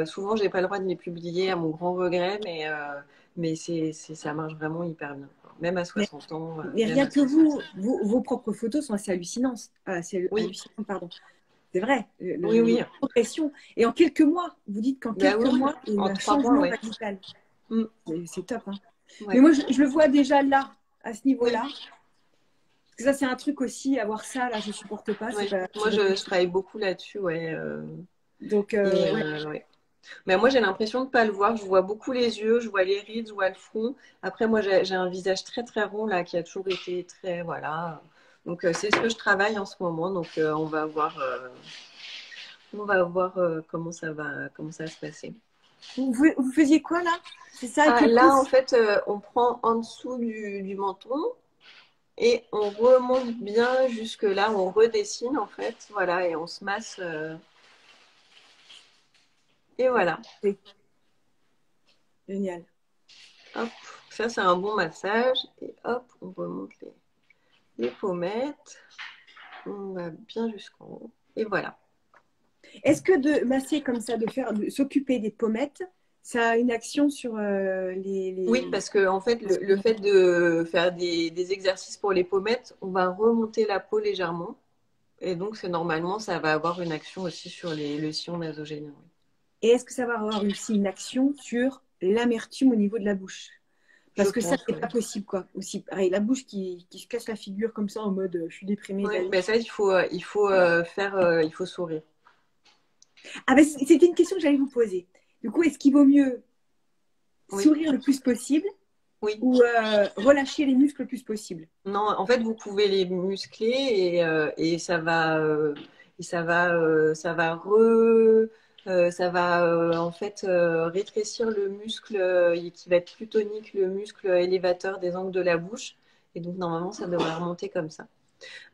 Souvent, j'ai pas le droit de les publier à mon grand regret, mais ça marche vraiment hyper bien, quoi. Même à Mais, 60 ans, mais même rien à que 60 ans. vos propres photos sont assez hallucinantes. Assez Oui, hallucinantes, pardon. C'est vrai, oui, la oui. progression. Et en quelques mois, vous dites qu'en Bah quelques oui, oui, mois, il y a eu en un 3 mois, changement ouais. radical. Mm, C'est top, hein. Mais ouais. moi, je le vois déjà là, à ce Oui, niveau-là. Parce que ça, c'est un truc aussi, avoir ça, là, je supporte pas. oui. C'est Moi, pas je possible. travaille beaucoup là-dessus, ouais. Donc, ouais. Ouais. Mais moi, j'ai l'impression de ne pas le voir. Je vois beaucoup les yeux, je vois les rides, je vois le front. Après, moi, j'ai un visage très, très rond, là, qui a toujours été très, voilà. Donc, c'est ce que je travaille en ce moment. Donc, on va voir comment ça va se passer. Vous faisiez quoi, là? C'est ça, avec Ah, le là, en pouce? fait, on prend en dessous du menton et on remonte bien jusque là, on redessine, en fait. Voilà, et on se masse. Et voilà. C'est génial. Hop, ça c'est un bon massage. Et hop, on remonte les pommettes. On va bien jusqu'en haut. Et voilà. Est-ce que de masser comme ça, de s'occuper des pommettes, ça a une action sur Oui, parce que en fait, le fait de faire des exercices pour les pommettes, on va remonter la peau légèrement. Et donc, c'est normalement, ça va avoir une action aussi sur le sillon nasogénien. Oui. Et est-ce que ça va avoir aussi une action sur l'amertume au niveau de la bouche? Je Parce que ça, pense, c'est oui. pas possible, quoi. Aussi, pareil, la bouche qui se casse la figure comme ça en mode je suis déprimée de Oui, la vie. ben ça, il faut sourire. Ah ben, c'était une question que j'allais vous poser. Du coup, est-ce qu'il vaut mieux Oui, sourire le plus possible oui. ou relâcher les muscles le plus possible? Non, en fait, vous pouvez les muscler et ça va en fait rétrécir le muscle qui va être plus tonique, le muscle élévateur des angles de la bouche. Et donc, normalement, ça devrait remonter comme ça.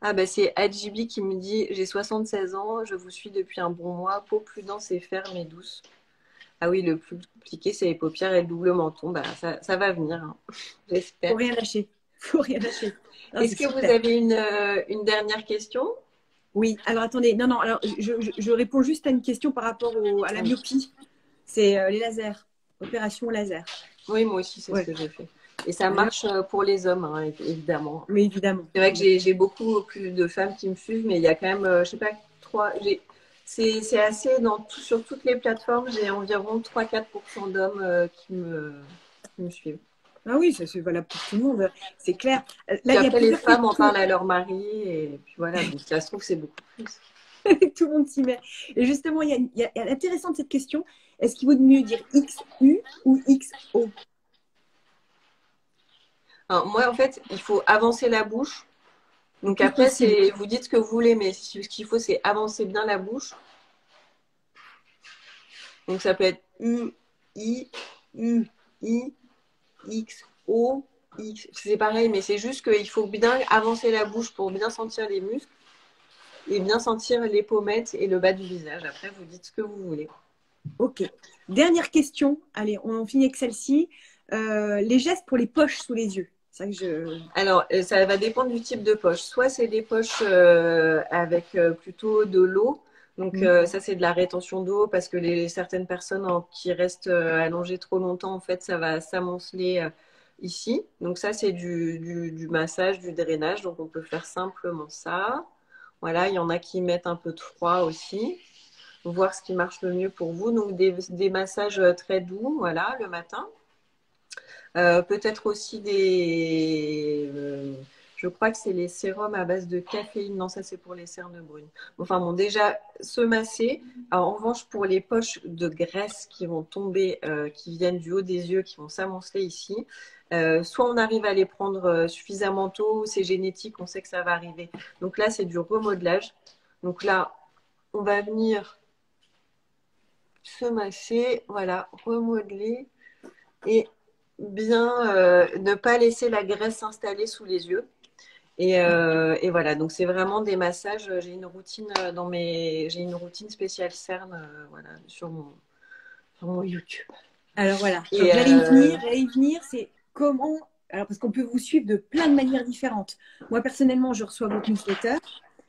Ah, bah, c'est Adjibi qui me dit: J'ai 76 ans, je vous suis depuis un bon mois, peau plus dense et ferme et douce. Ah oui, le plus compliqué, c'est les paupières et le double menton. Bah, ça va venir, hein, Faut j'espère. rien lâcher. Faut rien lâcher. Non, c'est Est-ce que vous super. avez une dernière question? Oui, alors attendez, non, non, alors je réponds juste à une question par rapport à la Oui. myopie. C'est les lasers, opération laser. Oui, moi aussi, c'est ce Ouais, que j'ai fait. Et ça alors, marche pour les hommes, hein, évidemment. mais évidemment. C'est vrai que j'ai beaucoup plus de femmes qui me suivent, mais il y a quand même, je sais pas, c'est assez, sur toutes les plateformes, j'ai environ 3-4% d'hommes qui me suivent. Ah oui, ça c'est valable pour tout le monde, c'est clair. Là, Puis il y a après, les plusieurs femmes en questions. parlent à leur mari, et puis voilà, donc ça se trouve, c'est beaucoup plus. Tout le monde s'y met. Et justement, il y a intéressant de cette question. Est-ce qu'il vaut mieux dire XU ou XO? Alors, moi, en fait, il faut avancer la bouche. Le Donc plus après, possible. vous dites ce que vous voulez, mais ce qu'il faut, c'est avancer bien la bouche. Donc ça peut être U, I, U, I, X, O, X. C'est pareil, mais c'est juste qu'il faut bien avancer la bouche pour bien sentir les muscles et bien sentir les pommettes et le bas du visage. Après, vous dites ce que vous voulez. Ok. Dernière question. Allez, on finit avec celle-ci. Les gestes pour les poches sous les yeux. C'est ça que je. Alors, ça va dépendre du type de poche. Soit c'est des poches avec plutôt de l'eau. Donc ça, c'est de la rétention d'eau parce que certaines personnes qui restent allongées trop longtemps, en fait, ça va s'amonceler ici. Donc ça, c'est du massage, du drainage. Donc on peut faire simplement ça. Voilà, il y en a qui mettent un peu de froid aussi. Voir ce qui marche le mieux pour vous. Donc des massages très doux, voilà, le matin. Peut-être aussi je crois que c'est les sérums à base de caféine. Non, ça c'est pour les cernes brunes. Enfin bon, déjà se masser. Alors, en revanche, pour les poches de graisse qui vont tomber, qui viennent du haut des yeux, qui vont s'amonceler ici, soit on arrive à les prendre suffisamment tôt, c'est génétique, on sait que ça va arriver. Donc là, c'est du remodelage. Donc là, on va venir se masser, voilà, remodeler et bien ne pas laisser la graisse s'installer sous les yeux. Et voilà, donc c'est vraiment des massages. J'ai une routine j'ai une routine spéciale cerne, voilà, sur mon YouTube. Alors voilà. Donc Et j'allais y venir. C'est comment. Alors parce qu'on peut vous suivre de plein de manières différentes. Moi personnellement, je reçois votre newsletter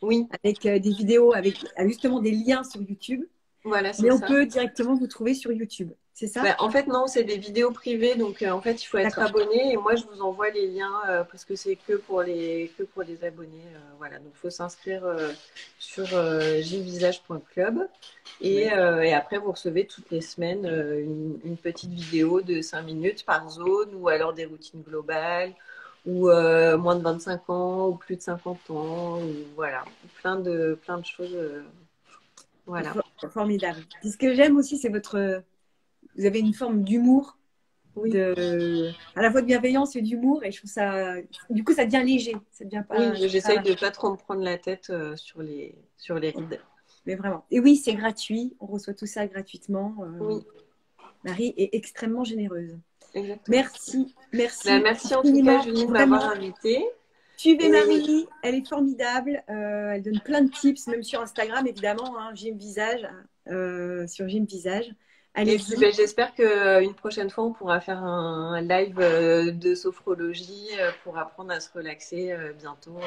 oui, avec des vidéos avec justement des liens sur YouTube. voilà, c'est Mais on ça. peut directement vous trouver sur YouTube. C'est ça? Bah, en fait, non, c'est des vidéos privées, donc en fait, il faut être D'accord. abonné et moi, je vous envoie les liens parce que c'est que pour les abonnés. Voilà, donc il faut s'inscrire sur gymvisage.club Ouais. et après, vous recevez toutes les semaines une petite vidéo de 5 minutes par zone ou alors des routines globales ou moins de 25 ans ou plus de 50 ans ou voilà, plein de choses. Voilà. Formidable. Puis ce que j'aime aussi, c'est votre. Vous avez une forme d'humour, Oui. à la fois de bienveillance et d'humour, et je trouve ça. Du coup, ça devient léger. Ça devient Oui, pas. j'essaye de pas trop me prendre la tête sur les rides. Mais vraiment. Et oui, c'est gratuit. On reçoit tout ça gratuitement. Oui, Marie est extrêmement généreuse. exactement. Merci, Ben, merci merci en tout cas, infiniment. Julie, de m'avoir Vraiment. invitée. Suivez Et, Marie, elle est formidable. Elle donne plein de tips, même sur Instagram, évidemment, hein, Gym Visage, sur Gym Visage. et puis Allez-y. ben, j'espère qu'une prochaine fois, on pourra faire un live de sophrologie pour apprendre à se relaxer bientôt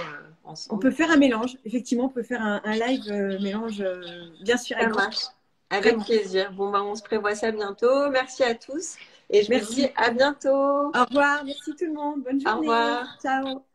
On ensemble. peut faire un mélange. Effectivement, on peut faire un live mélange, bien sûr, Ça avec grand. marche. Avec Vraiment. plaisir. Bon, ben, on se prévoit ça bientôt. Merci à tous et je vous dis Merci. à bientôt. Au revoir. Merci tout le monde. Bonne Au journée. revoir. Ciao.